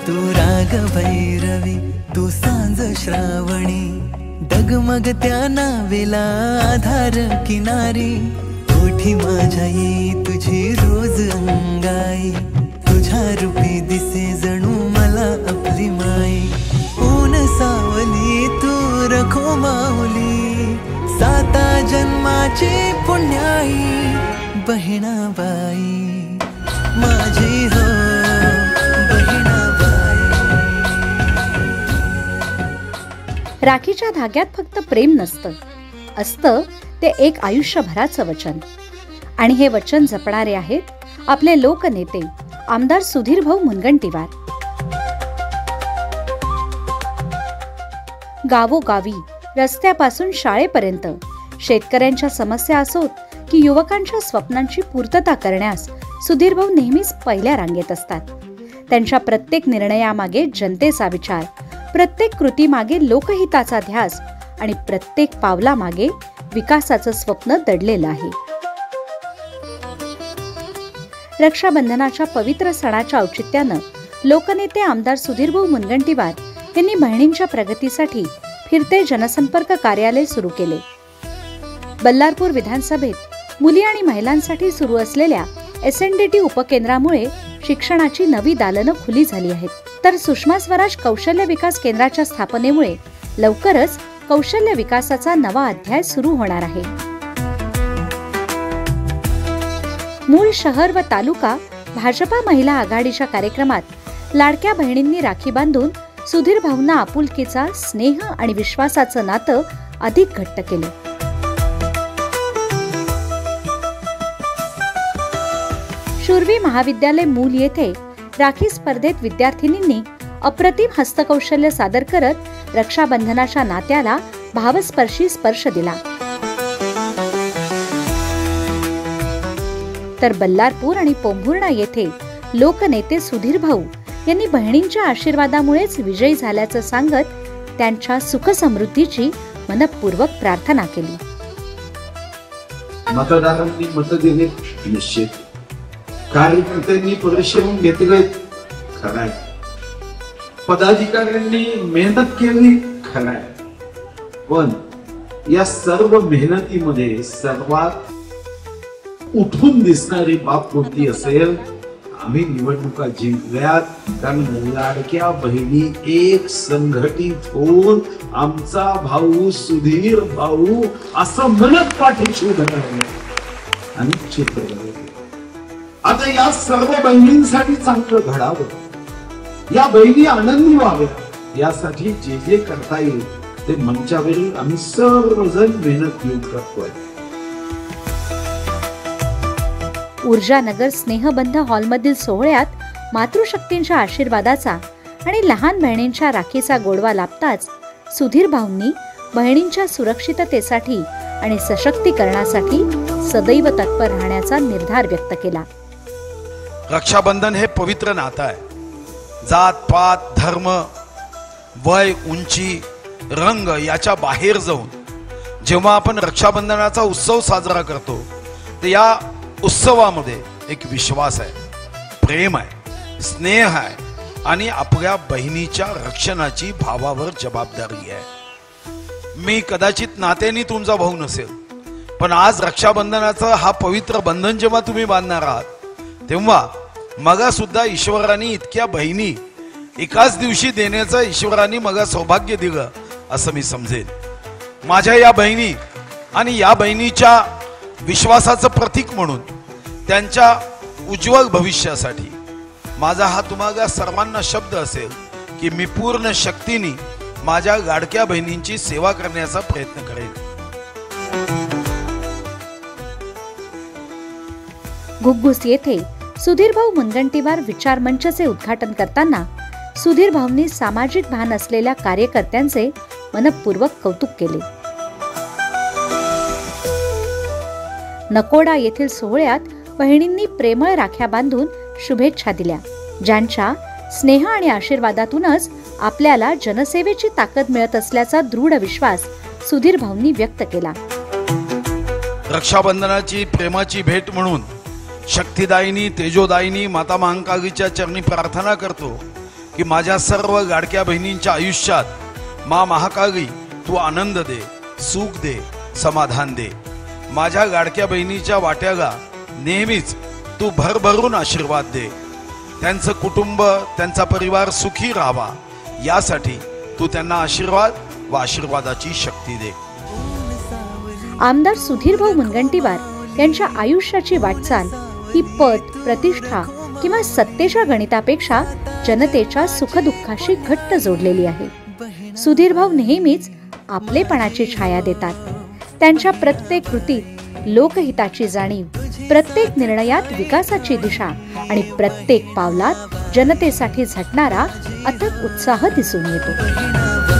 तू राग भैरवी, तू सांज श्रावणी, डगमगत्या नावेला आधार किनारी, ओठी माझ्या ये तुझी रोज अंगाई, तुझ्या रूपी दिसे जणू मला आपली माई, ऊन सावली तू रखो माऊली, साता जन्माची पुण्याई, बहिणाबाई माझी हो बहिणाबाई। राखीच्या धाग्यात फक्त प्रेम नसतं, असतं ते एक आयुष्यभराचं वचन। आणि हे वचन जपणारे आहेत आपले लोकनेते आमदार सुधीरभाऊ मुनगंटीवार। गावोगावी, रस्त्यापासून शाळेपर्यंत, शेतकऱ्यांच्या समस्या असोत की युवकांच्या स्वप्नांची पूर्तता करण्यास सुधीरभाऊ नेहमीच पहिल्या रांगेत असतात। त्यांच्या प्रत्येक निर्णयामागे जनतेचा विचार, प्रत्येक कृतीमागे लोकहिताचा ध्यास आणि प्रत्येक पावलामागे विकासाचं स्वप्न दडलेलं आहे। रक्षाबंधनाच्या पवित्र सणाच्या औचित्यानं लोकनेते आमदार सुधीरभाऊ मुनगंटीवार यांनी बहिणींच्या प्रगतीसाठी फिरते जनसंपर्क कार्यालय सुरू केले। बल्लारपूर विधानसभेत मुली आणि महिलांसाठी सुरू असलेल्या SNDT उपकेंद्रामुळे शिक्षणाची नवी दालनं खुली झाली आहेत, तर सुषमा स्वराज कौशल्य विकास केंद्राच्या स्थापनेमुळे लवकरच कौशल्य विकासाचा नवा अध्याय सुरू होणार आहे। मूळ शहर व तालुका भाजपा महिला आघाडीच्या कार्यक्रमात लाडक्या बहिणींनी राखी बांधून सुधीरभाऊंना आपुलकीचा, स्नेह आणि विश्वासाचं नातं अधिक घट्ट केलं। शूरवी महाविद्यालय मूल येथे राखी स्पर्धेत विद्यार्थिनींनी अप्रतिम हस्तकौशल्य सादर करत रक्षाबंधनाच्या नात्याला भावस्पर्शी स्पर्श दिला। तर बल्लारपूर आणि पोंभुर्णा येथे लोकनेते सुधीरभाऊ यांनी बहिणींच्या आशीर्वादामुळेच विजयी झाल्याचं सांगत त्यांच्या सुख समृद्धीची मनपूर्वक प्रार्थना केली। मतदारांनी मत दिले निश्चित, कार्यकर्त्यांनी परिश्रम घेतले खराय, पदाधिकाऱ्यांनी मेहनत केली खराय, पण या सर्व मेहनतीमध्ये सर्वात उठून दिसणारी बाब कोणती असेल? आम्ही निवडणुका जिंकल्यात कारण लाडक्या बहिणी एक संघटित होऊन आमचा भाऊ सुधीर भाऊ असं म्हणत पाठीशी उभे राहिले आणि चित्र घडवले। आता या सर्व बहिणींसाठी चांगलं घडावं, या बहिणी आनंदी व्हाव्या, यासाठी जे जे करता येईल ते मंचावरील आम्ही सर्वजण मेहनत घेऊन करतोय। ऊर्जानगर स्नेहबंध हॉलमधील सोहळ्यात मातृशक्तींच्या आशीर्वादाचा आणि लहान बहिणींच्या राखीचा गोडवा लाभताच सुधीरभाऊंनी बहिणींच्या सुरक्षिततेसाठी आणि सशक्तीकरणासाठी सदैव तत्पर राहण्याचा निर्धार व्यक्त केला। रक्षाबंधन हे पवित्र नातं आहे। जात पात, धर्म, वय, उंची, रंग याच्या बाहेर जाऊन जेव्हा आपण रक्षाबंधनाचा उत्सव साजरा करतो तर या उत्सवामध्ये एक विश्वास आहे, प्रेम आहे, स्नेह आहे आणि आपल्या बहिणीच्या रक्षणाची भावावर जबाबदारी आहे। मी कदाचित नात्याने तुमचा भाऊ नसेल, पण आज रक्षाबंधनाचं हा पवित्र बंधन जेव्हा तुम्ही बांधणार आहात तेव्हा मगा सुद्धा ईश्वराने इतक्या बहिणी एकाच दिवशी देण्याचं ईश्वराने मगा सौभाग्य दिलं असं मी समजेन। माझ्या या बहिणी आणि या बहिणीच्या विश्वासाचं प्रतीक म्हणून त्यांच्या उज्ज्वल भविष्यासाठी माझा हा तुम्हाला सर्वांना शब्द असेल की मी पूर्ण शक्तीने माझ्या लाडक्या बहिणींची सेवा करण्याचा प्रयत्न करेन। घुग्गुस येथे सुधीरभाऊ मुनगंटीवार विचार मंचचे उद्घाटन करताना सुधीरभाऊंनी सामाजिक भान असलेल्या कार्यकर्त्यांचे मनपूर्वक कौतुक केले। नकोडा येथील सोहळ्यात बहिणींनी प्रेमळ राख्या बांधून शुभेच्छा दिल्या, ज्यांच्या स्नेह आणि आशीर्वादातूनच आपल्याला जनसेवेची ताकद मिळत असल्याचा दृढ विश्वास सुधीरभाऊंनी व्यक्त केला। रक्षाबंधनाची प्रेमाची भेट म्हणून शक्तिदायिनी तेजोदायिनी माता महाकालीच्या चरणी प्रार्थना करतो की माझ्या सर्व लाडक्या बहिणींच्या आयुष्यात मा महाकाली तू आनंद दे, सुख दे, समाधान दे. माझ्या लाडक्या बहिणीच्या वाट्याला नेहमीच तू भरभरून आशीर्वाद दे. त्यांचं कुटुंब, त्यांचा परिवार सुखी राहावा यासाठी तू त्यांना आशीर्वाद व आशीर्वादाची शक्ती दे. आमदार सुधीरभाऊ मुनगंटीवार यांच्या आयुष्याची वाटचाल ही पद, प्रतिष्ठा किंवा सत्तेच्या गणितापेक्षा जनतेच्या सुखदुःखाशी घट्ट जोडलेली आहे. सुधीरभाऊ नेहमीच आपलेपणाची छाया देतात. त्यांच्या प्रत्येक कृतीत लोकहिताची जाणीव, प्रत्येक निर्णयात विकासाची दिशा आणि प्रत्येक पावलात जनतेसाठी झटणारा अथक उत्साह दिसून येतो.